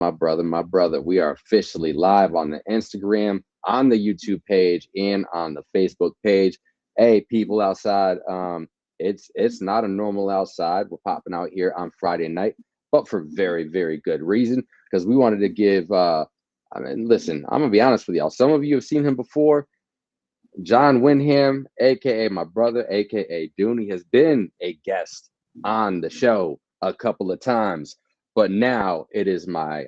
my brother. We are officially live on the Instagram, on the YouTube page, and on the Facebook page. Hey, people outside, it's not a normal outside. We're popping out here on Friday night, but for very, very good reason, because we wanted to give I mean, listen, I'm gonna be honest with y'all. Some of you have seen him before. John Windham, aka my brother, aka Dooney, has been a guest on the show a couple of times, but now it is my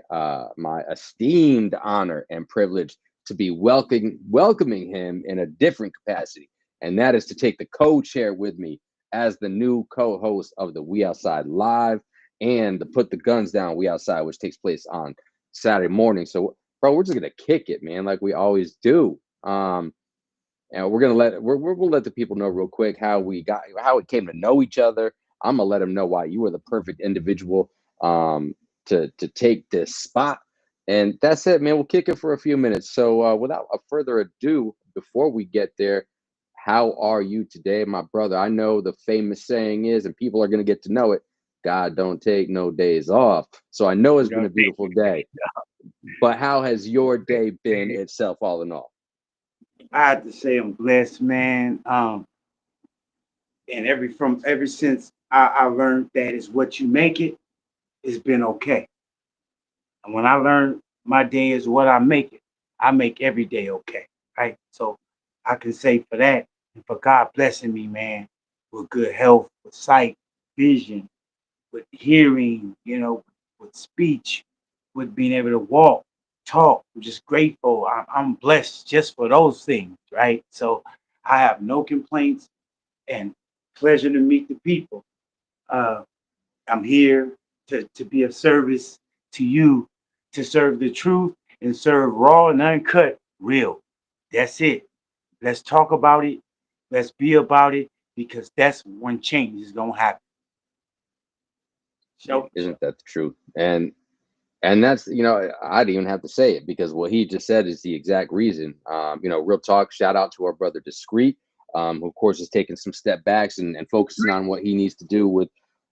esteemed honor and privilege to be welcoming him in a different capacity, and that is to take the co-chair with me as the new co-host of the We Outside Live and the Put the Guns Down We Outside, which takes place on Saturday morning. So, bro, we're just gonna kick it, man, like we always do. And we'll let the people know real quick how it came to know each other. I'm gonna let them know why you were the perfect individual to take this spot. And that's it, man. We'll kick it for a few minutes. So without a further ado, before we get there, how are you today, my brother? I know the famous saying is, and people are gonna get to know it, God don't take no days off. So I know it's been a beautiful day. But how has your day been itself, all in all? I have to say I'm blessed, man. And ever since I learned that is what you make it, it's been okay. And when I learned my day is what I make it, I make every day okay. Right. So I can say for that and for God blessing me, man, with good health, with sight, vision, with hearing, with speech, with being able to walk, talk. I'm just grateful. I'm blessed just for those things, right? So I have no complaints and pleasure to meet the people. Uh, I'm here to be of service to you, to serve the truth and serve raw and uncut, real. That's it. Let's talk about it. Let's be about it because that's when change is gonna happen. So, Isn't that the truth? And that's, I didn't even have to say it because what he just said is the exact reason. Real talk, shout out to our brother Discreet, who of course is taking some step backs and focusing on what he needs to do with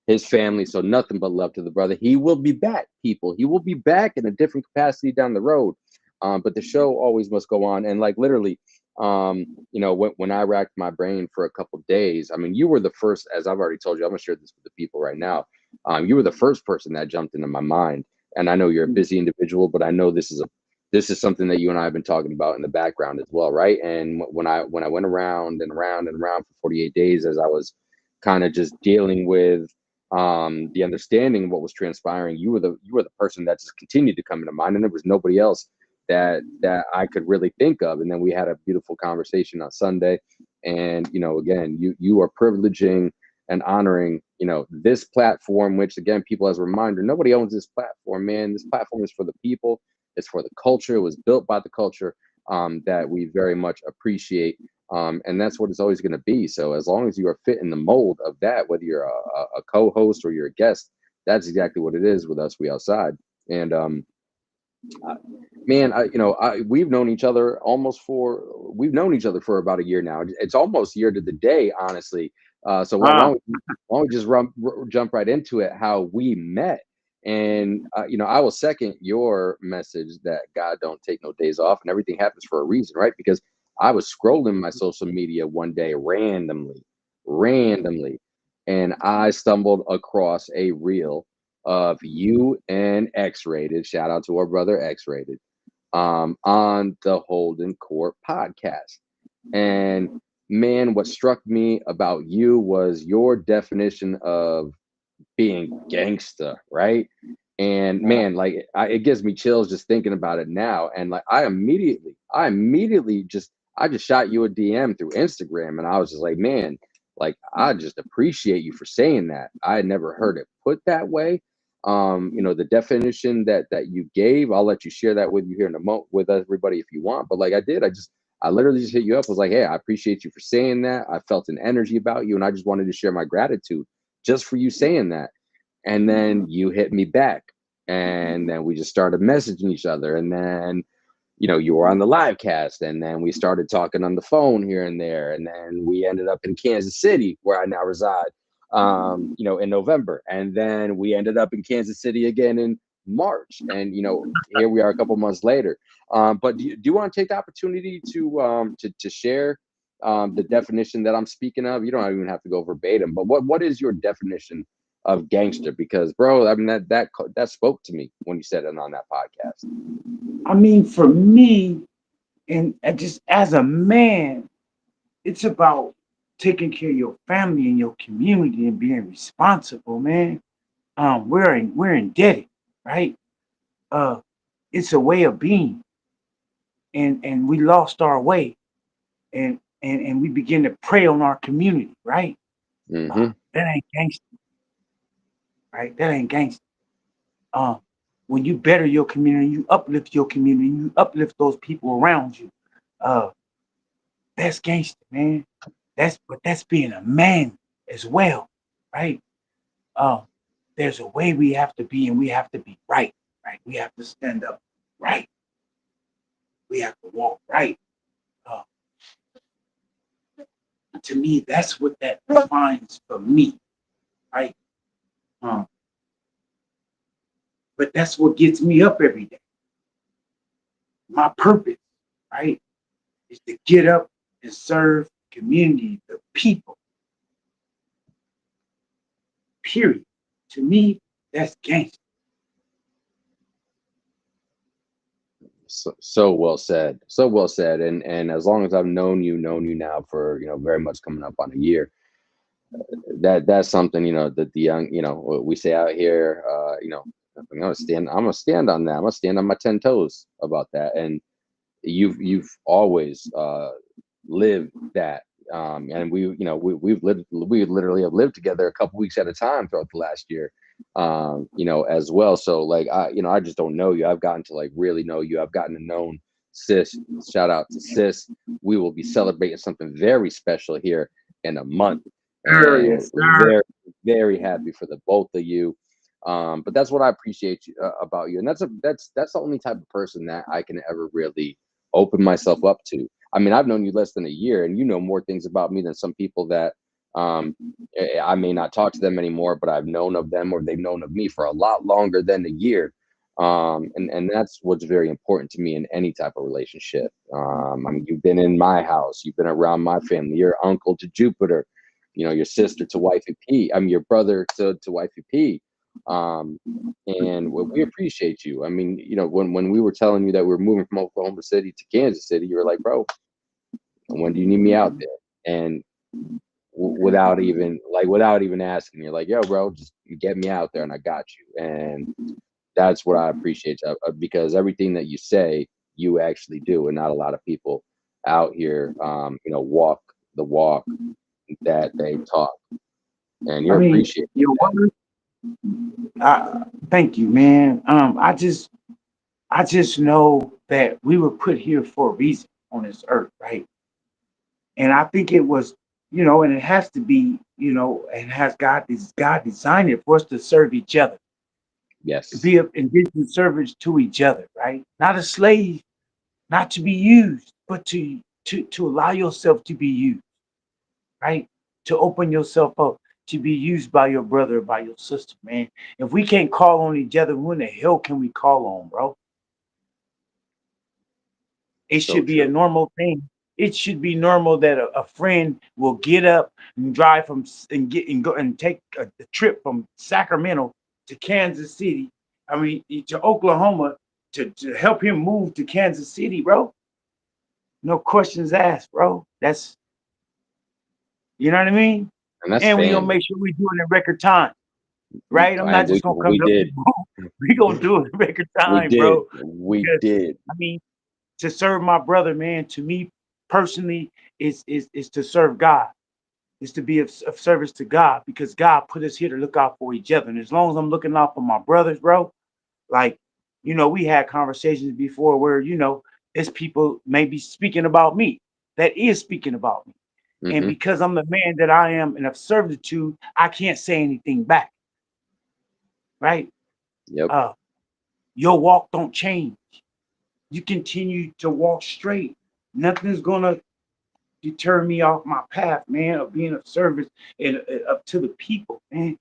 his family. So nothing but love to the brother. He will be back, people. He will be back in a different capacity down the road. But the show always must go on. And like literally, when I racked my brain for a couple days, I mean, you were the first, as I've already told you, I'm gonna share this with the people right now. You were the first person that jumped into my mind, and I know you're a busy individual, but I know this is something that you and I have been talking about in the background as well, right? And when I went around and around and around for 48 days, as I was kind of just dealing with the understanding of what was transpiring, you were the person that just continued to come into mind, and there was nobody else that I could really think of. And then we had a beautiful conversation on Sunday, and again, you are privileging and honoring this platform, which again, people, as a reminder, nobody owns this platform, man. This platform is for the people, it's for the culture, it was built by the culture, that we very much appreciate, and that's what it's always going to be. So as long as you are fit in the mold of that, whether you're a co-host or you're a guest, that's exactly what it is with us, We Outside. And uh, man, we've known each other for about a year now. It's almost year to the day, honestly. So uh, why don't we just jump right into it? How we met, and I will second your message that God don't take no days off, and everything happens for a reason, right? Because I was scrolling my social media one day randomly, and I stumbled across a reel of you and X Rated. Shout out to our brother X Rated, on the Holden Court podcast. And man, what struck me about you was your definition of being gangsta, right? And man, like it gives me chills just thinking about it now. And like I immediately I just shot you a DM through Instagram, and I was just like, man, like I just appreciate you for saying that. I had never heard it put that way. The definition that you gave, I'll let you share that with you here in a moment with everybody if you want. But like I literally just hit you up, was like, hey, I appreciate you for saying that. I felt an energy about you, and I just wanted to share my gratitude just for you saying that. And then you hit me back, and then we just started messaging each other, and then you were on the live cast, and then we started talking on the phone here and there, and then we ended up in Kansas City, where I now reside, in November, and then we ended up in Kansas City again in March, and here we are a couple months later. But do you want to take the opportunity to share the definition that I'm speaking of? You don't even have to go verbatim, but what is your definition of gangster? Because, bro, I mean, that spoke to me when you said it on that podcast. I mean, for me, and just as a man, it's about taking care of your family and your community and being responsible, man. We're indebted, right? Uh, it's a way of being, and we lost our way, and we begin to prey on our community, right? Hmm. That ain't gangster, right? That ain't gangster. Um, when you better your community, you uplift your community, you uplift those people around you. Uh, that's gangster, man. That's being a man as well, right? Um, there's a way we have to be, and we have to be right, right? We have to stand up right. We have to walk right. Uh, to me, that's what that defines for me, right? Um, but that's what gets me up every day. My purpose, right, is to get up and serve the community, the people, period. To me, that's gangster. So well said, so well said. And as long as I've known you now for very much coming up on a year, that's something that the young, what we say out here, I'm gonna stand on that. I'm gonna stand on my 10 toes about that. And you've always lived that. And we literally have lived together a couple weeks at a time throughout the last year, as well. So like I just don't know you. I've gotten to like really know you. I've gotten to know sis. Shout out to sis. We will be celebrating something very special here in a month, and Yes, sir. very, very happy for the both of you. But that's what I appreciate about you, and that's the only type of person that I can ever really open myself up to. I mean, I've known you less than a year, and you know more things about me than some people that um, I may not talk to them anymore, but I've known of them or they've known of me for a lot longer than a year. And that's what's very important to me in any type of relationship. I mean, you've been in my house, you've been around my family, your uncle to Jupiter, your sister to wifey P. I'm your brother to wifey P. Um, and we appreciate you. I mean, when we were telling you that we were moving from Oklahoma City to Kansas City, you were like, bro, when do you need me out there? And without even asking, you're like, yo, bro, just get me out there and I got you. And that's what I appreciate, because everything that you say, you actually do. And not a lot of people out here, walk the walk that they talk. And I you're mean, appreciated your for word. Thank you, man. I just know that we were put here for a reason on this earth, right? And I think it was, and it has to be, and has God designed it for us to serve each other, that. Yes. be an indigent servants to each other, right? Not a slave, not to be used, but to allow yourself to be used, right? To open yourself up to be used by your brother or by your sister, man. If we can't call on each other, who in the hell can we call on, bro? It So should be a true. normal thing. It should be normal that a friend will get up and drive and get and go and take a trip from Sacramento to Kansas City. I mean to Oklahoma to help him move to Kansas City, bro. No questions asked, bro. That's you know what I mean? And that's And we gonna family. make sure we do it in record time, right? I'm And not we just gonna come we up did. and move. We gonna do it in record We time, did. bro. We Because did. I mean, to serve my brother, man, to me personally, is to serve God. Is to be of service to God because God put us here to look out for each other. And as long as I'm looking out for my brothers, bro, like, we had conversations before where, it's people maybe speaking about me that is speaking about me. And Hmm. because I'm the man that I am and have served it to, I can't say anything back, right? Yep. Uh, your walk don't change. You continue to walk straight. Nothing's gonna deter me off my path, man, of being of service and up to the people, man,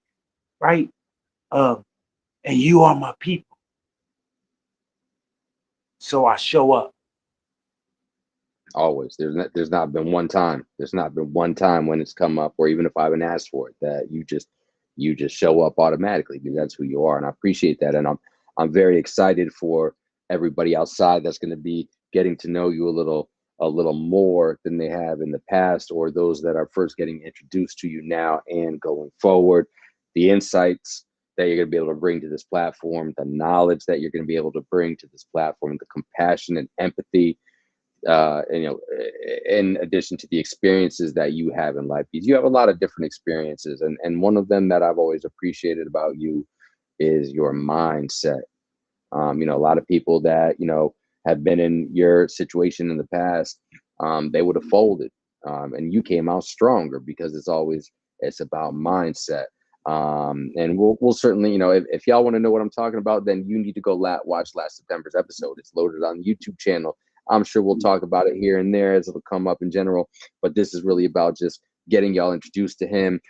right? Uh, and you are my people. So I show up. Always. There's not been one time. There's not been one time when it's come up, or even if I haven't asked for it, that you just show up automatically because that's who you are, and I appreciate that. And I'm very excited for everybody outside that's going to be getting to know you a little more than they have in the past, or those that are first getting introduced to you now and going forward. The insights that you're going to be able to bring to this platform, the knowledge that you're going to be able to bring to this platform, the compassion and empathy, and, in addition to the experiences that you have in life, because you have a lot of different experiences, and one of them that I've always appreciated about you is your mindset. A lot of people that have been in your situation in the past, they would have folded, and you came out stronger because it's about mindset. And we'll certainly, if y'all want to know what I'm talking about, then you need to go watch last September's episode. It's loaded on the YouTube channel. I'm sure we'll talk about it here and there as it'll come up in general, but this is really about just getting y'all introduced to him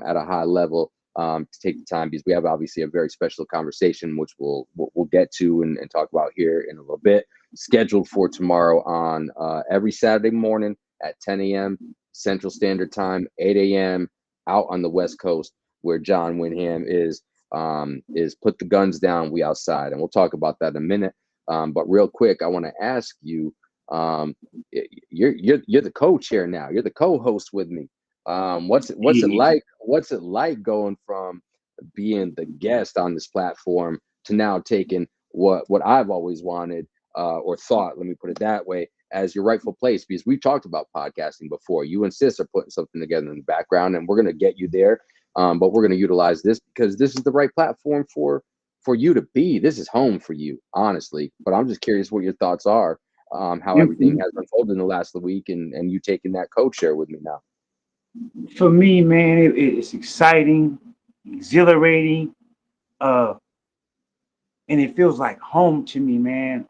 at a high level, to take the time, because we have obviously a very special conversation, which we'll get to and talk about here in a little bit, scheduled for tomorrow on every Saturday morning at 10 a.m. Central Standard Time, 8 a.m. out on the West Coast, where John Windham is put the guns down, we outside, and we'll talk about that in a minute. But real quick, I want to ask you, you're the co-chair now. You're the co-host with me. What's it Yeah. like? What's it like going from being the guest on this platform to now taking what I've always wanted, or thought, let me put it that way, as your rightful place? Because we've talked about podcasting before. You and Sis are putting something together in the background, and we're going to get you there. But we're going to utilize this because this is the right platform for you to be. This is home for you, honestly. But I'm just curious what your thoughts are, how And everything has unfolded in the last week, and you taking that co-chair with me now. for me, man, it's exciting, exhilarating, uh, and it feels like home to me, man.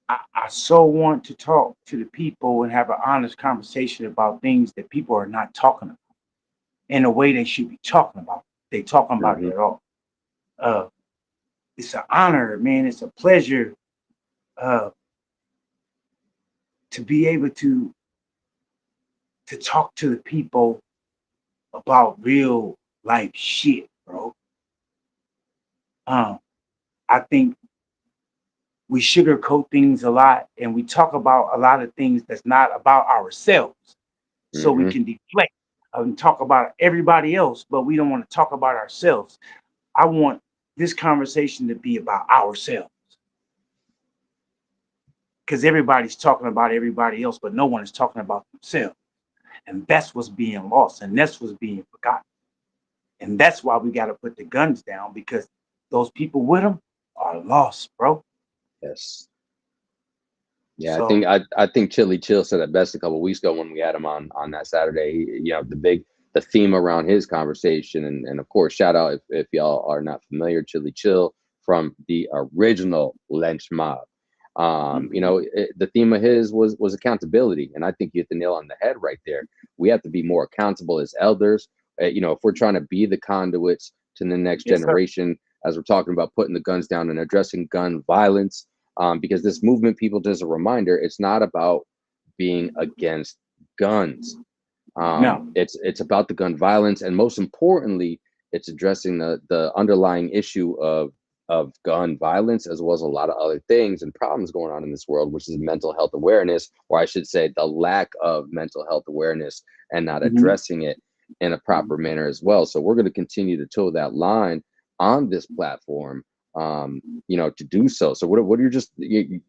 I so want to talk to the people and have an honest conversation about things that people are not talking about in a way they should be talking about. They talking about it Hmm. at all. Uh, it's an honor, man. It's a pleasure uh, to be able to talk to the people about real life shit, bro. Um, I think we sugarcoat things a lot and we talk about a lot of things that's not about ourselves so we Hmm. can deflect and talk about everybody else, but we don't want to talk about ourselves. I want this conversation to be about ourselves because everybody's talking about everybody else, but no one is talking about themselves. And that's what's being lost and that's what's being forgotten. And that's why we got to put the guns down because those people with them are lost, bro. Yes. Yeah, So, I think Chili Chill said it best a couple of weeks ago when we had him on that Saturday. The theme around his conversation, and of course, shout out if y'all are not familiar, Chili Chill from the original Lynch Mob. mhm. The theme of his was accountability, and I think you hit the nail on the head right there. We have to be more accountable as elders. If we're trying to be the conduits to the next Yes, sir. generation, as we're talking about putting the guns down and addressing gun violence, because this movement, people, just a reminder, it's not about being against guns. No, It's about the gun violence, and most importantly, it's addressing the underlying issue of gun violence, as well as a lot of other things and problems going on in this world, which is mental health awareness, or I should say, the lack of mental health awareness, and not mhm. addressing it in a proper manner as well. So we're going to continue to toe that line on this platform, to do so. So what are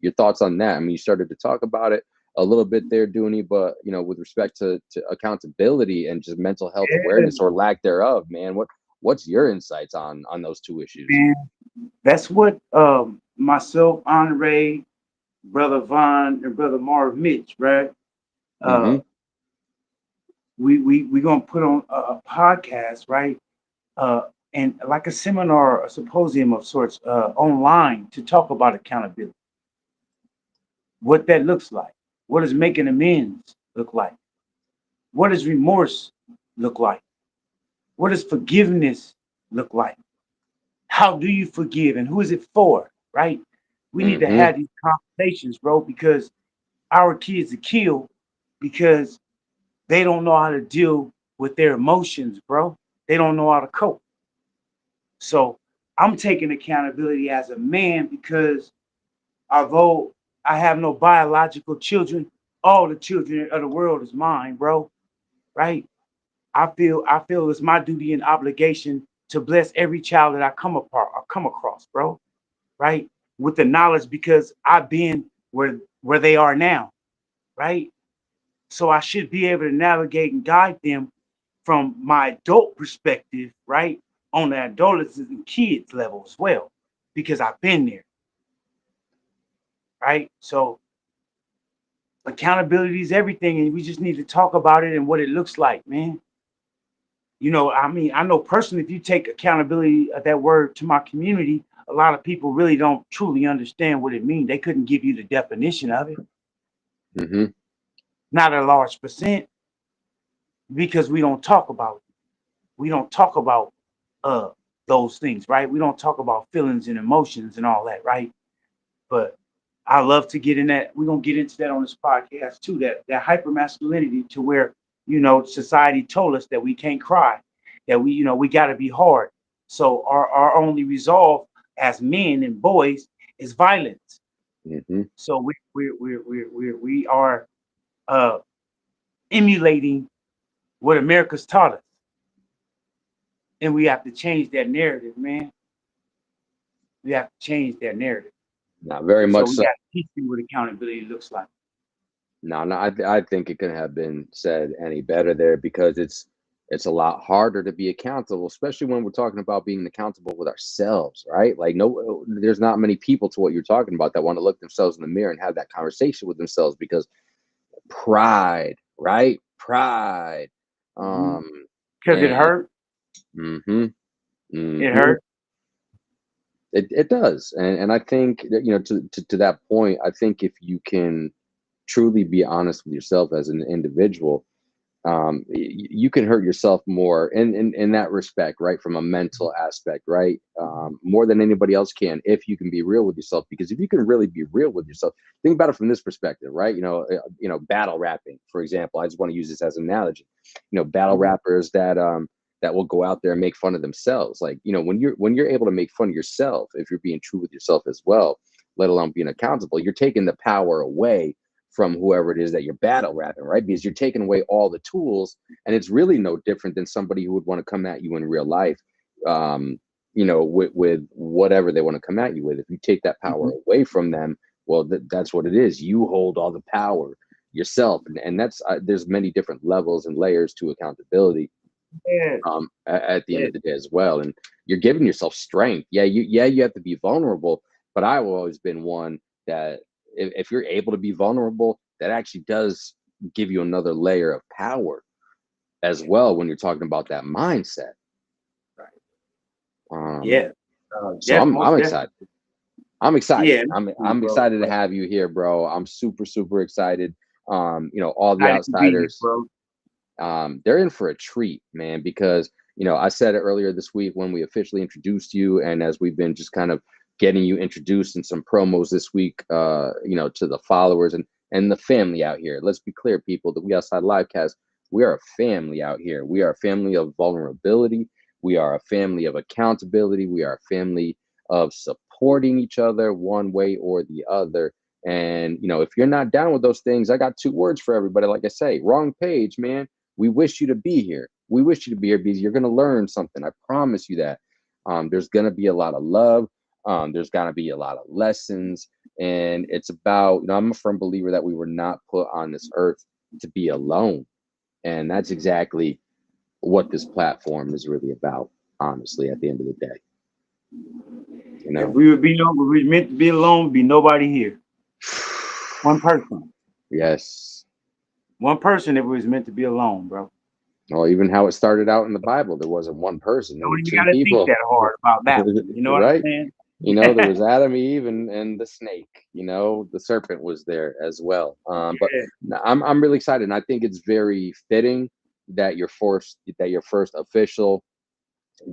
your thoughts on that? I mean, you started to talk about it a little bit there, Dooney, but with respect to accountability and just mental health Yeah, awareness or lack thereof, man, what's your insights on those two issues? man. That's what myself, Andre, brother Von, and brother Marv Mitch, right? Uh, Mm-hmm. we gonna put on a podcast, right? Uh, and like a seminar, a symposium of sorts, online to talk about accountability, what that looks like, what does making amends look like, what does remorse look like, what does forgiveness look like, how do you forgive, and who is it for, right? We need to Mm-hmm. have these conversations, bro, because our kids are killed because they don't know how to deal with their emotions, bro. They don't know how to cope. So I'm taking accountability as a man because although I have no biological children, all the children of the world is mine, bro. Right? I feel it's my duty and obligation to bless every child that I come apart or come across, bro. Right? With the knowledge because I've been where they are now, right? So I should be able to navigate and guide them from my adult perspective, right? On the adolescents and kids level as well, because I've been there, right? So accountability is everything, and we just need to talk about it and what it looks like, man. I mean, I know personally, if you take accountability of that word to my community, a lot of people really don't truly understand what it means. They couldn't give you the definition of it, Mm-hmm. not a large percent, because we don't talk about it. We don't talk about uh those things, right? We don't talk about feelings and emotions and all that, right? But I love to get in that. We're gonna get into that on this podcast too. That hyper masculinity to where society told us that we can't cry, that we got to be hard. So our only resolve as men and boys is violence. Mm-hmm. So we are uh, emulating what America's taught us, and we have to change that narrative, man. We have to change that narrative. Not very So much we so. got to teach you what accountability looks like. No, no, I think it couldn't have been said any better there because it's a lot harder to be accountable, especially when we're talking about being accountable with ourselves, right? Like, no, there's not many people to what you're talking about that want to look themselves in the mirror and have that conversation with themselves because pride, right? Pride. Um, Because it and hurt. mm-hmm, It mm-hmm. hurt. It does, and I think that, to that point, I think if you can truly be honest with yourself as an individual, you can hurt yourself more in that respect, right? From a mental aspect, right? More than anybody else can, if you can be real with yourself. Because if you can really be real with yourself, think about it from this perspective, right? Battle rapping, for example. I just want to use this as an analogy. Battle Mhm. rappers that will go out there and make fun of themselves. Like, when you're able to make fun of yourself, if you're being true with yourself as well, let alone being accountable, you're taking the power away from whoever it is that you're battle rapping, right? Because you're taking away all the tools, and it's really no different than somebody who would want to come at you in real life, with whatever they want to come at you with. If you take that power Mhm. away from them, well, that's what it is. You hold all the power yourself, and that's there's many different levels and layers to accountability, Yeah. at the end Yeah. of the day as well. And you're giving yourself strength. You have to be vulnerable, but I've always been one that if you're able to be vulnerable, that actually does give you another layer of power as Yeah. well when you're talking about that mindset. Right. Um, Yeah. so I'm Most excited. definitely. I'm excited. Yeah. Me too, I'm bro. excited to have you here, bro. I'm super super excited. All the Excited to be here, outsiders, bro. they're in for a treat, man, because I said it earlier this week when we officially introduced you, and as we've been just kind of getting you introduced in some promos this week, to the followers and the family out here. Let's be clear, people, that We Outside Livecast, we are a family out here. We are a family of vulnerability. We are a family of accountability. We are a family of supporting each other one way or the other. And if you're not down with those things, I got two words for everybody. Like I say, wrong page, man. We wish you to be here. We wish you to be here because you're going to learn something. I promise you that. There's going to be a lot of love. There's going to be a lot of lessons. And it's about, I'm a firm believer that we were not put on this earth to be alone. And that's exactly what this platform is really about, honestly, at the end of the day. You If know? we would be known, we were meant to be alone, be nobody here. One person. Yes. One person if we was meant to be alone, bro. Well, even how it started out in the Bible, there wasn't one person, there Don't were even two gotta think people. that hard about that one. You know what I'm Right? saying? There Yeah. was Adam, Eve, and the snake. The serpent was there as well. But Yeah. I'm really excited, and I think it's very fitting that your first official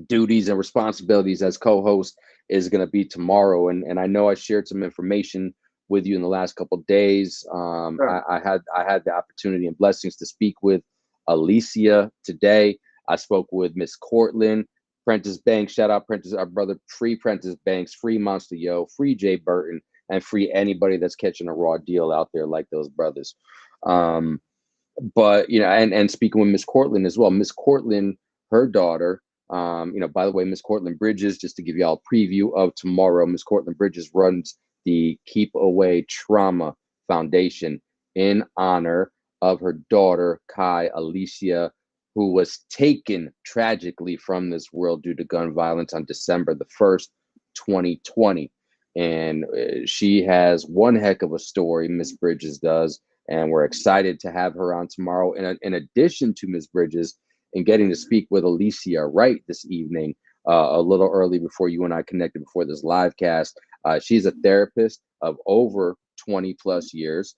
duties and responsibilities as co-host is going to be tomorrow. And I know I shared some information with you in the last couple of days. Sure. I had the opportunity and blessings to speak with Alicia today. I spoke with Miss Cortland, Prentice Banks. Shout out Prentice, our brother. Free Prentice Banks, free Monster Yo, free Jay Burton, and free anybody that's catching a raw deal out there like those brothers. Um, but and speaking with Miss Cortland as well. Miss Cortland, her daughter, by the way, Miss Cortland Bridges, just to give y'all a preview of tomorrow, Miss Cortland Bridges runs the Keep Away Trauma Foundation in honor of her daughter, Kai Alicia, who was taken tragically from this world due to gun violence on December the 1st, 2020. And she has one heck of a story, Miss Bridges does, and we're excited to have her on tomorrow. In addition to Ms. Bridges, and getting to speak with Alicia Wright this evening, a little early before you and I connected before this live cast. She's a therapist of over 20 plus years.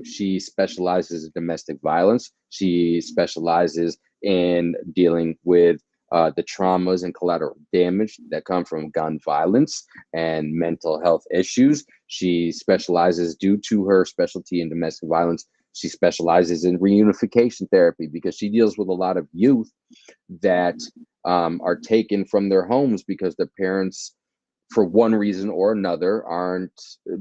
She specializes in domestic violence. She specializes in dealing with the traumas and collateral damage that come from gun violence and mental health issues. She specializes, due to her specialty in domestic violence, she specializes in reunification therapy because she deals with a lot of youth that are taken from their homes because their parents, for one reason or another, aren't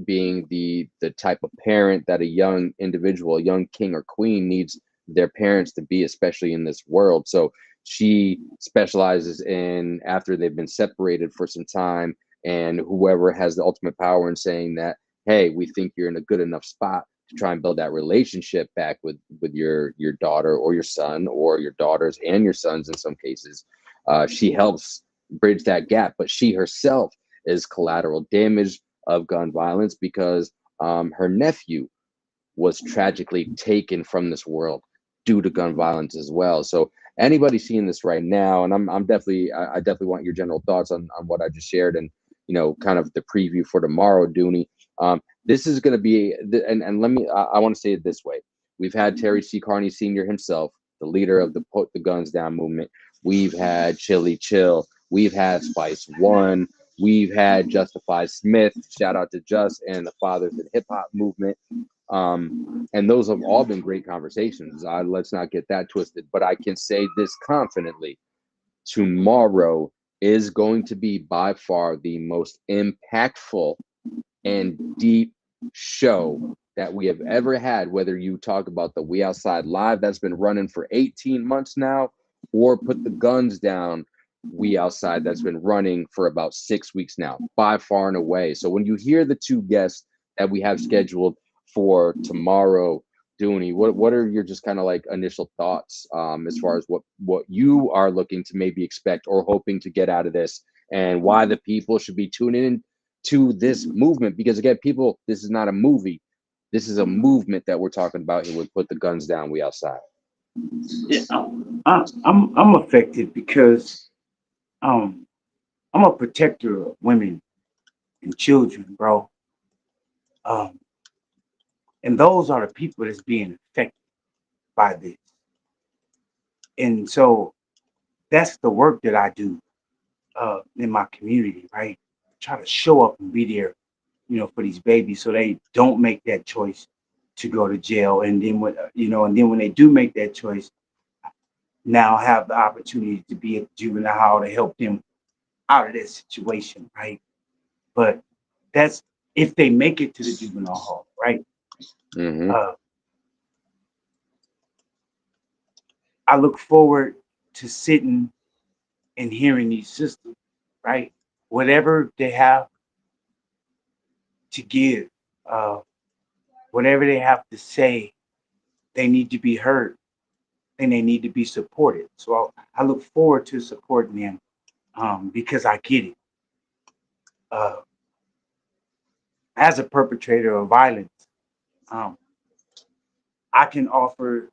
being the type of parent that a young individual, a young king or queen, needs their parents to be, especially in this world. So she specializes in, after they've been separated for some time, and whoever has the ultimate power in saying that, hey, we think you're in a good enough spot to try and build that relationship back with your daughter or your son, or your daughters and your sons in some cases. She helps bridge that gap, but she herself is collateral damage of gun violence because her nephew was tragically taken from this world due to gun violence as well. So anybody seeing this right now, and I'm definitely, I definitely want your general thoughts on what I just shared, and kind of the preview for tomorrow, Dooney. This is going to be, and let me, I want to say it this way: we've had Terry C. Carney Sr. himself, the leader of the Put the Guns Down movement. We've had Chili Chill. We've had Spice One. We've had Justify Smith. Shout out to Just and the Fathers of the Hip Hop movement. And those have all been great conversations. Let's not get that twisted. But I can say this confidently: tomorrow is going to be by far the most impactful and deep show that we have ever had. Whether you talk about the We Outside Live that's been running for 18 months now, or Put the Guns Down We Outside that's been running for about 6 weeks now, by far and away. So when you hear the two guests that we have scheduled for tomorrow, Dooney, what are your just kind of like initial thoughts, as far as what you are looking to maybe expect or hoping to get out of this, and why the people should be tuning in to this movement? Because again, people, this is not a movie. This is a movement that we're talking about here with Put the Guns Down, We Outside. Yeah, I'm affected because um I'm a protector of women and children, bro. Um, and those are the people that's being affected by this. And so that's the work that I do in my community, right? Try to show up and be there, for these babies so they don't make that choice to go to jail. And then and then when they do make that choice, now have the opportunity to be at juvenile hall to help them out of that situation, right? But that's if they make it to the juvenile hall, right? Mm-hmm. Uh, I look forward to sitting and hearing these sisters, right? Whatever they have to give, uh, whatever they have to say, they need to be heard and they need to be supported. So I look forward to supporting them because I get it. Uh, as a perpetrator of violence, um, I can offer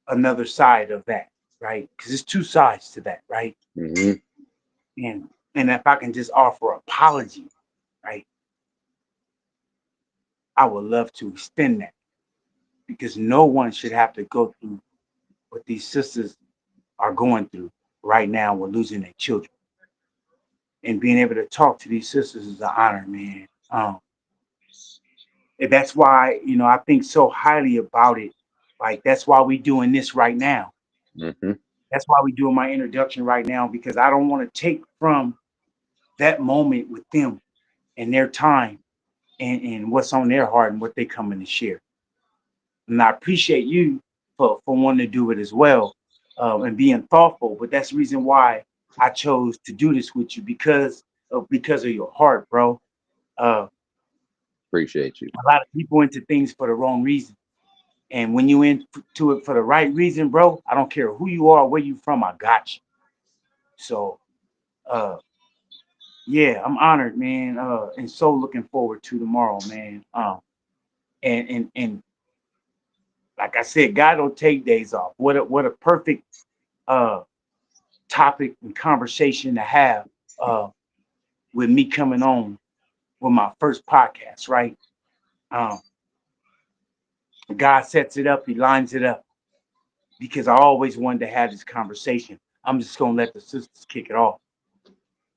another side of that, right? Because there's two sides to that, right? Mm-hmm. And and if I can just offer apology, right, I would love to extend that because no one should have to go through what these sisters are going through. right now with losing their children. And being able to talk to these sisters is an honor, man. And that's why, I think so highly about it. Like, that's why we doing this right now. Hmm. That's why we doing my introduction right now, because I don't want to take from that moment with them and their time and what's on their heart and what they coming to share. And I appreciate you for wanting to do it as well, and being thoughtful. But that's the reason why I chose to do this with you, because of your heart, bro. Uh, Appreciate you. a lot of people into things for the wrong reason. And when you into it for the right reason, bro, I don't care who you are, where you from, I got you. So uh yeah, I'm honored, man. And so looking forward to tomorrow, man. And like I said, God don't take days off. What a perfect uh topic and conversation to have uh with me coming on with my first podcast, right? Um, God sets it up, he lines it up, because I always wanted to have this conversation. I'm just gonna let the sisters kick it off.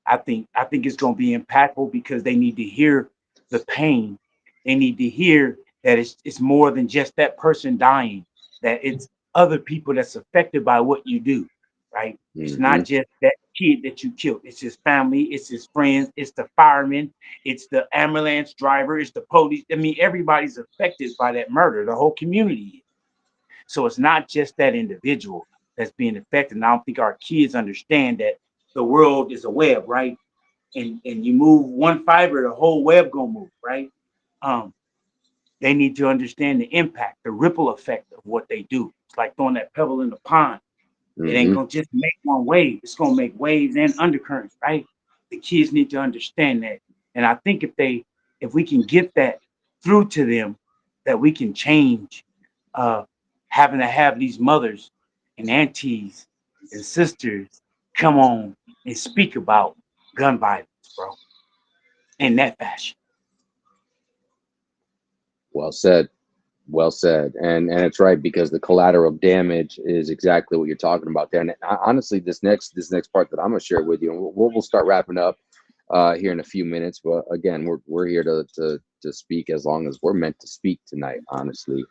I think it's going to be impactful because they need to hear the pain. They need to hear that it's more than just that person dying. That it's other people that's affected by what you do. Right? It's Hmm. not just that kid that you killed. It's his family. It's his friends. It's the fireman. It's the ambulance driver. It's the police. I mean, everybody's affected by that murder. The whole community is. So it's not just that individual that's being affected. And I don't think our kids understand that the world is a web, right? And you move one fiber, the whole web gonna move, right? Um, they need to understand the impact, the ripple effect of what they do. It's like throwing that pebble in the pond. It ain't Hmm. gonna just make one wave. It's gonna make waves and undercurrents, right? The kids need to understand that. And I think if we can get that through to them, that we can change uh having to have these mothers and aunties and sisters come on and speak about gun violence, bro, in that fashion. Well said. Well said. And it's right because the collateral damage is exactly what you're talking about there. And honestly, this next part that I'm gonna share with you, and we'll start wrapping up here in a few minutes. But again, we're here to speak as long as we're meant to speak tonight. Honestly,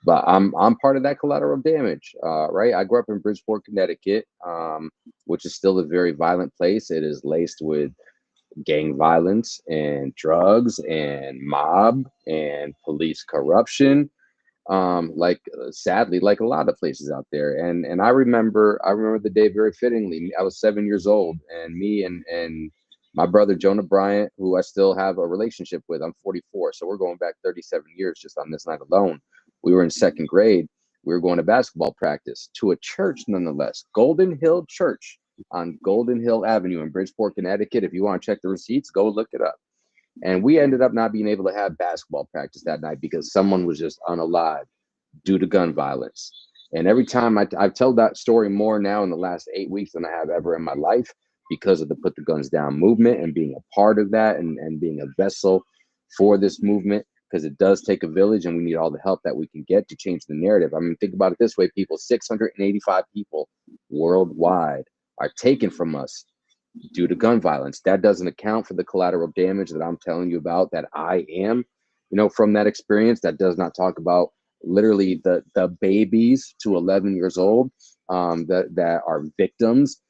but I'm part of that collateral damage. Right. I grew up in Bridgeport, Connecticut, which is still a very violent place. It is laced with gang violence and drugs and mob and police corruption, sadly, like a lot of places out there. And I remember the day very fittingly. I was 7 years old, and me and my brother Jonah Bryant, who I still have a relationship with. I'm 44, so we're going back 37 years just on this night alone. We were in second grade. We were going to basketball practice to a church, nonetheless, Golden Hill Church on Golden Hill Avenue in Bridgeport, Connecticut. If you want to check the receipts, go look it up. And we ended up not being able to have basketball practice that night because someone was just unalive due to gun violence. And every time I tell that story more now in the last 8 weeks than I have ever in my life, because of the Put the Guns Down movement and being a part of that, and being a vessel for this movement, because it does take a village and we need all the help that we can get to change the narrative. I mean, think about it this way, people: 685 people worldwide are taken from us due to gun violence. That doesn't account for the collateral damage that I'm telling you about, that I am, from that experience. That does not talk about literally the babies to 11 years old, that are victims,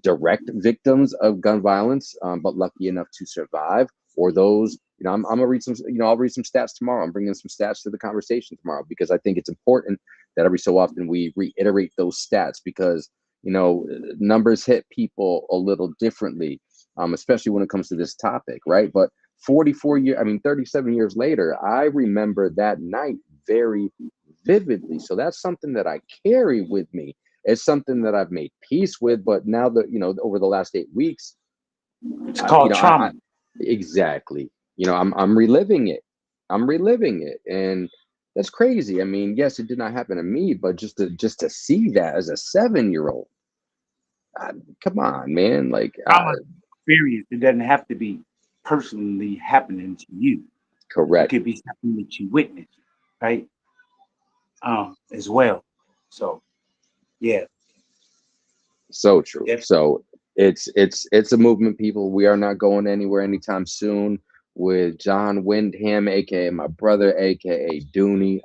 direct victims of gun violence, but lucky enough to survive. Or those, I'm gonna read some, I'll read some stats tomorrow. I'm bringing some stats to the conversation tomorrow because I think it's important that every so often we reiterate those stats, because numbers hit people a little differently, especially when it comes to this topic, right? But 37 years later, I remember that night very vividly. So that's something that I carry with me. It's something that I've made peace with. But now that, over the last 8 weeks, It's I, you called know, I, I trauma. exactly, I'm reliving it. I'm reliving it. And that's crazy. I mean, yes, it did not happen to me, but just to see that as a 7-year old, come on, man. Like, Trauma experience. It doesn't have to be personally happening to you. It correct. could be something that you witnessed, right? As well. So yeah, So true. Yep. So it's a movement, people. We are not going anywhere anytime soon with John Windham, aka my brother, aka Dooney.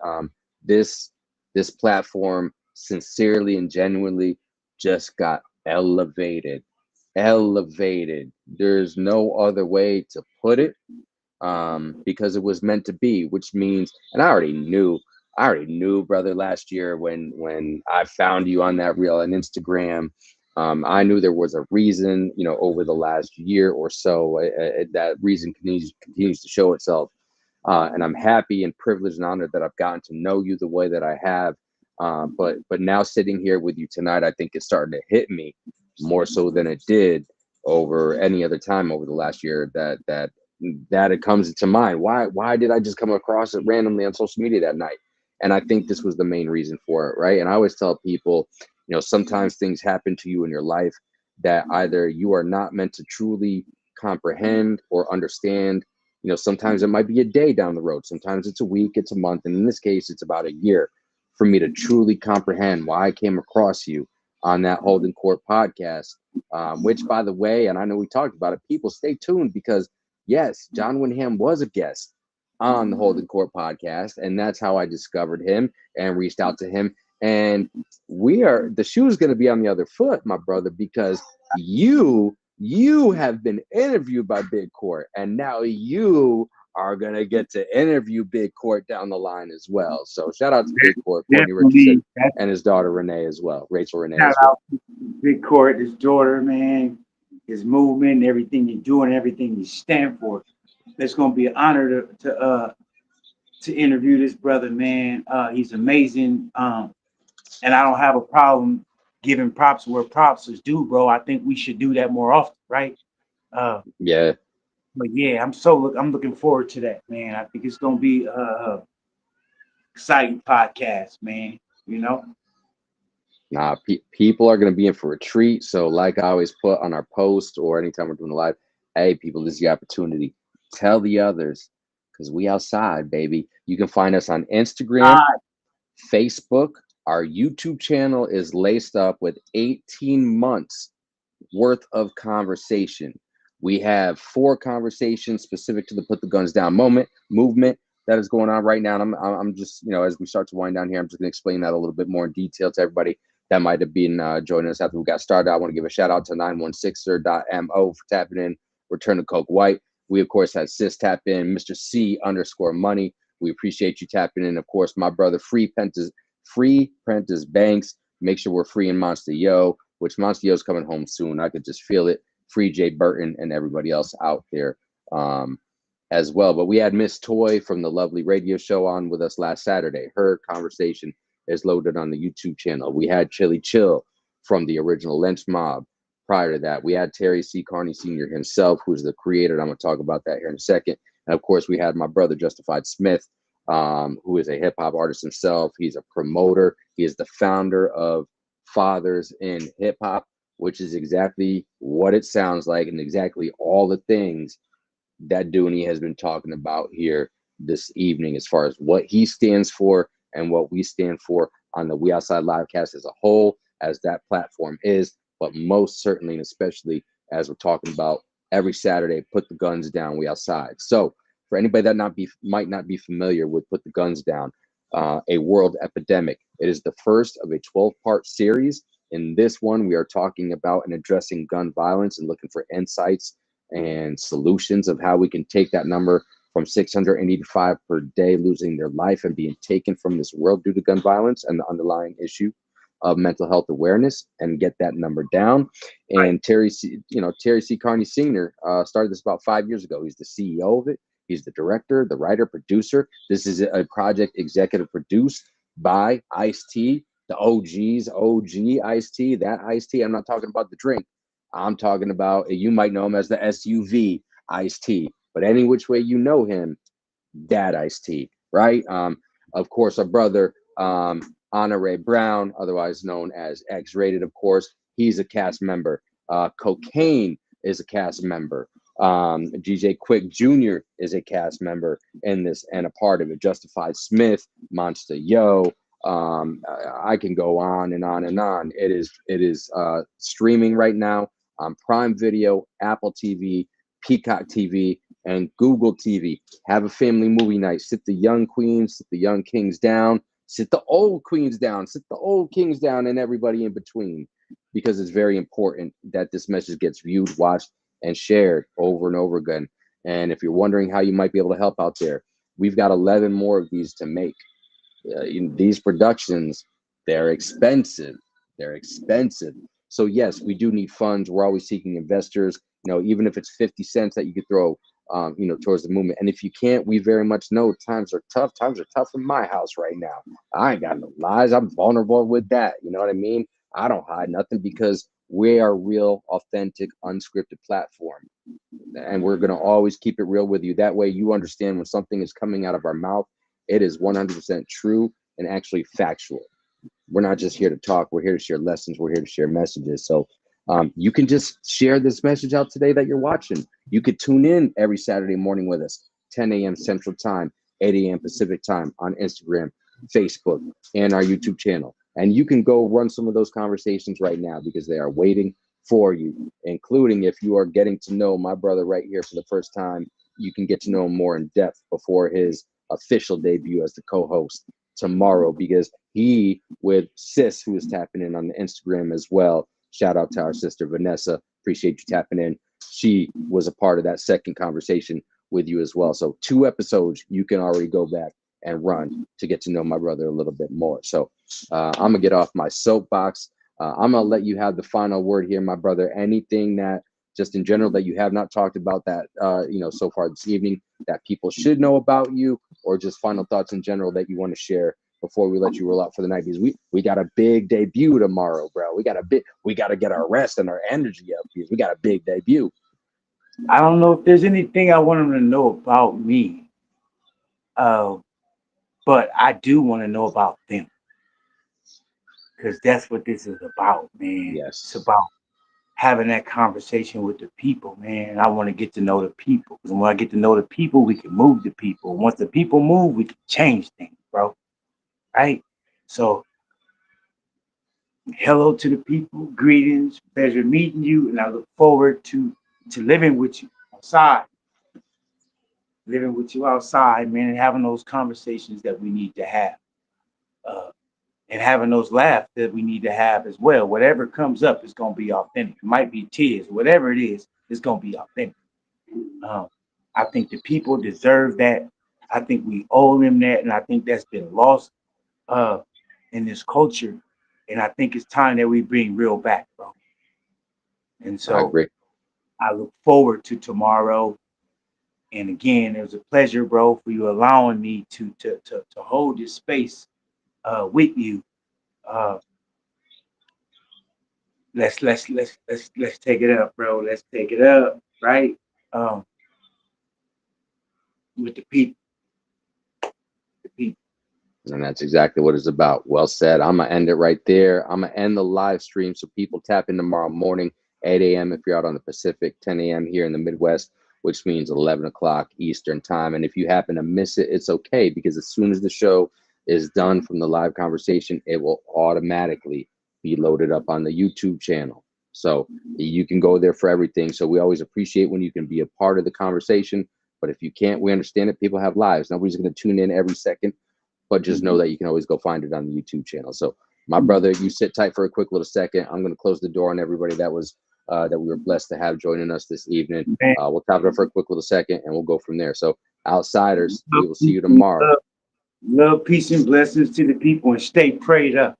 This this platform sincerely and genuinely just got elevated. Elevated. There's no other way to put it, because it was meant to be, which means, and I already knew, brother, last year when I found you on that reel on Instagram. I knew there was a reason, over the last year or so, that reason continues to show itself. And I'm happy and privileged and honored that I've gotten to know you the way that I have. But now sitting here with you tonight, I think it's starting to hit me more so than it did over any other time over the last year, that it comes to mind. Why did I just come across it randomly on social media that night? And I think this was the main reason for it, right? And I always tell people, sometimes things happen to you in your life that either you are not meant to truly comprehend or understand. Sometimes it might be a day down the road, sometimes it's a week, it's a month, and in this case it's about a year for me to truly comprehend why I came across you on that Holding Court podcast. Which, by the way, and I know we talked about it, people stay tuned, because yes, John Windham was a guest on the Holding Court podcast, and that's how I discovered him and reached out to him. And the shoe is going to be on the other foot, my brother, because you have been interviewed by Big Court, and now you are going to get to interview Big Court down the line as well. So shout out to Big Court, Courtney Definitely. Richardson, and his daughter Renee as well, Rachel Renee Shout as well. out to Big Court, his daughter, man, his movement, everything you're doing, everything you stand for. It's gonna be an honor to interview this brother, man. He's amazing. And I don't have a problem giving props where props is due, bro. I think we should do that more often, right? Uh, Yeah. but yeah, I'm looking forward to that, man. I think it's gonna be exciting podcast, man. You know, Nah, people are going to be in for a treat. So, like I always put on our post or anytime we're doing a live, hey, people, this is the opportunity. Tell the others, because we outside, baby. You can find us on Instagram, uh, Facebook. Our YouTube channel is laced up with 18 months worth of conversation. We have 4 conversations specific to the Put the Guns Down movement that is going on right now. And I'm just, as we start to wind down here, I'm just going to explain that a little bit more in detail to everybody that might have been joining us after we got started. I want to give a shout out to 916er.mo for tapping in, Return to Coke White. We, of course, had Sis tap in, Mr. C_money. We appreciate you tapping in. Of course, my brother, Free Prentice Banks. Make sure we're free in Monster Yo, which Monster Yo's coming home soon. I could just feel it. Free Jay Burton and everybody else out there as well. But we had Miss Toy from the Lovely Radio Show on with us last Saturday. Her conversation is loaded on the YouTube channel. We had Chili Chill from the original Lynch Mob. Prior to that, we had Terry C. Carney Sr. himself, who's the creator. I'm going to talk about that here in a second. And of course, we had my brother, Justified Smith, who is a hip hop artist himself. He's a promoter. He is the founder of Fathers in Hip Hop, which is exactly what it sounds like and exactly all the things that Dooney has been talking about here this evening, as far as what he stands for and what we stand for on the We Outside Livecast as a whole, as that platform is, but most certainly and especially as we're talking about every Saturday, Put the Guns Down, We Outside. So for anybody that might not be familiar with Put the Guns Down, a world epidemic. It is the first of a 12-part series. In this one, we are talking about and addressing gun violence and looking for insights and solutions of how we can take that number from 685 per day losing their life and being taken from this world due to gun violence and the underlying issue of mental health awareness and get that number down. And Terry C. Carney Sr. Started this about 5 years ago. He's the CEO of it. He's the director, the writer, producer. This is a project executive produced by Ice-T, the OG Ice-T, that Ice-T. I'm not talking about the drink. I'm talking about, you might know him as the SUV Ice-T, but any which way you know him, that Ice-T, right? Of course, our brother, Honore Brown, otherwise known as X-Rated, of course, he's a cast member. Cocaine is a cast member. GJ Quick Jr. is a cast member in this and a part of it. Justified Smith, Monster Yo, I can go on and on and on. It is streaming right now on Prime Video, Apple TV, Peacock TV, and Google TV. Have a family movie night. Sit the young queens, sit the young kings down, sit the old queens down, sit the old kings down, and everybody in between, because it's very important that this message gets viewed, watched, and shared over and over again. And if you're wondering how you might be able to help out there, we've got 11 more of these to make. These productions, they're expensive. They're expensive. So yes, we do need funds. We're always seeking investors. Even if it's 50 cents that you could throw, towards the movement. And if you can't, we very much know times are tough. Times are tough in my house right now. I ain't got no lies. I'm vulnerable with that. You know what I mean? I don't hide nothing, because we are real, authentic, unscripted platform, and we're going to always keep it real with you. That way you understand when something is coming out of our mouth, it is 100% true and actually factual. We're not just here to talk. We're here to share lessons. We're here to share messages. So you can just share this message out today that you're watching. You could tune in every Saturday morning with us, 10 a.m. Central Time, 8 a.m. Pacific Time, on Instagram, Facebook, and our YouTube channel. And you can go run some of those conversations right now, because they are waiting for you, including if you are getting to know my brother right here for the first time. You can get to know him more in depth before his official debut as the co-host tomorrow, because he, with Sis, who is tapping in on the Instagram as well. Shout out to our sister Vanessa. Appreciate you tapping in. She was a part of that second conversation with you as well. So 2 episodes you can already go back and run to get to know my brother a little bit more. So I'm gonna get off my soapbox. I'm gonna let you have the final word here, my brother. Anything that, just in general, that you have not talked about that so far this evening, that people should know about you, or just final thoughts in general that you want to share before we let you roll out for the night? Because we got a big debut tomorrow, bro. We got to get our rest and our energy up, because we got a big debut. I don't know if there's anything I want them to know about me, uh, but I do want to know about them, because that's what this is about, man. It's Yes, about having that conversation with the people, man. I want to get to know the people, because when I get to know the people, we can move the people. Once the people move, we can change things, bro. Right? So, hello to the people, greetings, pleasure meeting you, and I look forward to living with you outside, living with you outside, man, and having those conversations that we need to have. Uh, and having those laughs that we need to have as well. Whatever comes up is going to be authentic. It might be tears, whatever it is, it's going to be authentic. Um, I think the people deserve that. I think we owe them that, and I think that's been lost uh, in this culture. And I think it's time that we bring real back, bro. And I so agree. I look forward to tomorrow. And again, it was a pleasure, bro, for you allowing me to hold this space with you. Uh, let's take it up, bro. Let's take it up, right? Um, with the people. And that's exactly what it's about. Well said. I'm gonna end it right there. I'm gonna end the live stream so people tap in tomorrow morning, 8 a.m. if you're out on the Pacific, 10 a.m. here in the Midwest, which means 11 o'clock Eastern time. And if you happen to miss it, it's okay, because as soon as the show is done from the live conversation, it will automatically be loaded up on the YouTube channel. So you can go there for everything. So we always appreciate when you can be a part of the conversation. But if you can't, we understand it. People have lives. Nobody's going to tune in every second, but just know Mhm. that you can always go find it on the YouTube channel. So, my brother, you sit tight for a quick little second. I'm going to close the door on everybody that we were blessed to have joining us this evening. Man, We'll tap it up for a quick little second, and we'll go from there. So, outsiders, love, we will see you tomorrow. love, love, peace, and blessings to the people, and stay prayed up.